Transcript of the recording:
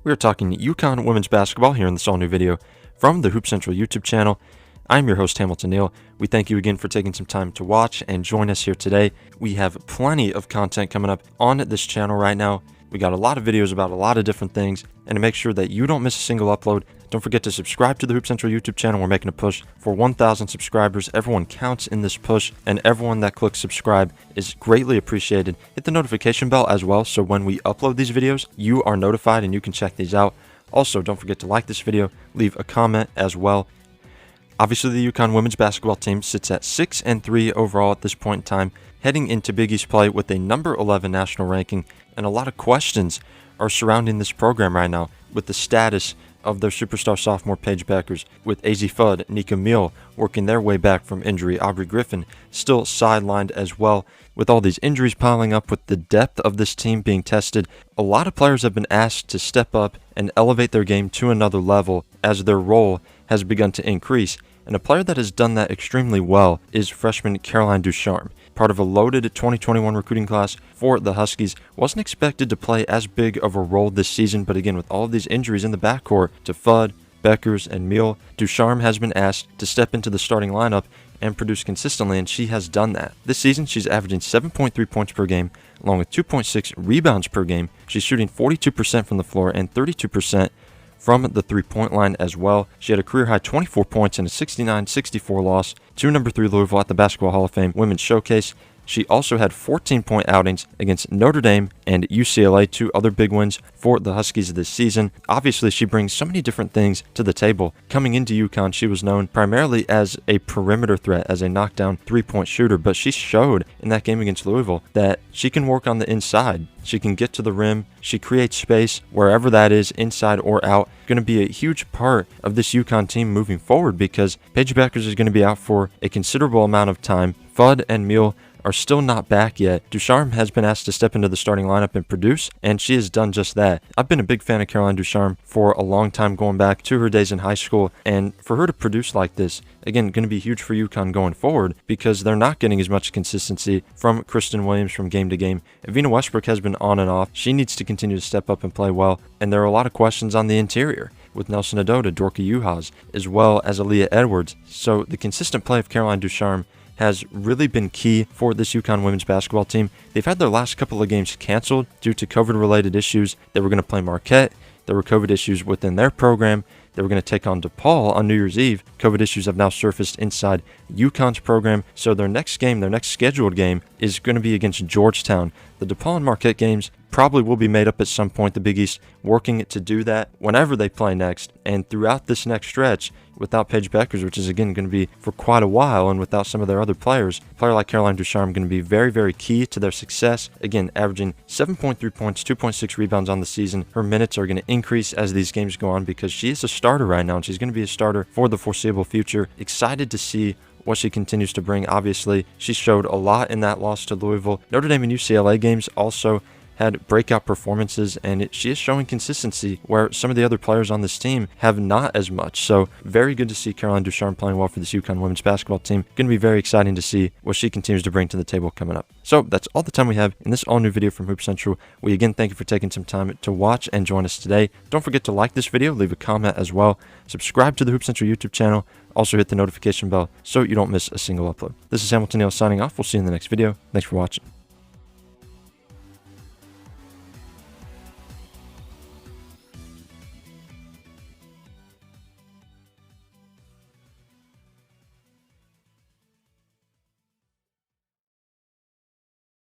We are talking UConn women's basketball here in this all new video from the Hoop Central YouTube channel. I'm your host, Hamilton Neal. We thank you again for taking some time to watch and join us here today. We have plenty of content coming up on this channel right now. We got a lot of videos about a lot of different things, and to make sure that you don't miss a single upload, don't forget to subscribe to the Hoop Central YouTube channel. We're making a push for 1,000 subscribers. Everyone counts in this push, and everyone that clicks subscribe is greatly appreciated. Hit the notification bell as well, so when we upload these videos, you are notified and you can check these out. Also, don't forget to like this video, leave a comment as well. Obviously, the UConn women's basketball team sits at 6-3 overall at this point in time, heading into Big East play with a number 11 national ranking, and a lot of questions are surrounding this program right now with the status of their superstar sophomore Paige Bueckers, with Azzi Fudd, Nika, Muhl working their way back from injury. Aubrey Griffin still sidelined as well. With all these injuries piling up, with the depth of this team being tested, a lot of players have been asked to step up and elevate their game to another level as their role has begun to increase. And a player that has done that extremely well is freshman Caroline Ducharme. Part of a loaded 2021 recruiting class for the Huskies, wasn't expected to play as big of a role this season, but again, with all of these injuries in the backcourt to Fudd, Bueckers, and Muhl, Ducharme has been asked to step into the starting lineup and produce consistently, and she has done that. This season, she's averaging 7.3 points per game, along with 2.6 rebounds per game. She's shooting 42% from the floor and 32% from the three-point line as well. She had a career-high 24 points in a 69-64 loss to number 3 Louisville at the Basketball Hall of Fame Women's Showcase. She also had 14-point outings against Notre Dame and UCLA, 2 other big wins for the Huskies this season. Obviously, she brings so many different things to the table. Coming into UConn, she was known primarily as a perimeter threat, as a knockdown three-point shooter, but she showed in that game against Louisville that she can work on the inside. She can get to the rim. She creates space wherever that is, inside or out. Going to be a huge part of this UConn team moving forward, because Paige Bueckers is going to be out for a considerable amount of time. Fudd and Muhl are still not back yet. Ducharme has been asked to step into the starting lineup and produce, and she has done just that. I've been a big fan of Caroline Ducharme for a long time, going back to her days in high school, and for her to produce like this, again, going to be huge for UConn going forward, because they're not getting as much consistency from Kristen Williams from game to game. Evina Westbrook has been on and off. She needs to continue to step up and play well, and there are a lot of questions on the interior with Nelson Adota, Dorka Juhas, as well as Aaliyah Edwards. So the consistent play of Caroline Ducharme has really been key for this UConn women's basketball team. They've had their last couple of games canceled due to COVID-related issues. They were going to play Marquette. There were COVID issues within their program. They were going to take on DePaul on New Year's Eve. COVID issues have now surfaced inside UConn's program, so their next game, their next scheduled game, is going to be against Georgetown. The DePaul and Marquette games probably will be made up at some point, the Big East working to do that whenever they play next. And throughout this next stretch, without Paige Bueckers, which is again going to be for quite a while, and without some of their other players, a player like Caroline Ducharme going to be very, very key to their success. Again, averaging 7.3 points, 2.6 rebounds on the season. Her minutes are going to increase as these games go on, because she is a starter right now, and she's going to be a starter for the foreseeable future. Excited to see what she continues to bring. Obviously, she showed a lot in that loss to Louisville. Notre Dame and UCLA games also had breakout performances, and she is showing consistency where some of the other players on this team have not as much. So very good to see Caroline Ducharme playing well for this UConn women's basketball team. Going to be very exciting to see what she continues to bring to the table coming up. So that's all the time we have in this all new video from Hoop Central. We again thank you for taking some time to watch and join us today. Don't forget to like this video, leave a comment as well. Subscribe to the Hoop Central YouTube channel. Also hit the notification bell so you don't miss a single upload. This is Hamilton Neal signing off. We'll see you in the next video. Thanks for watching.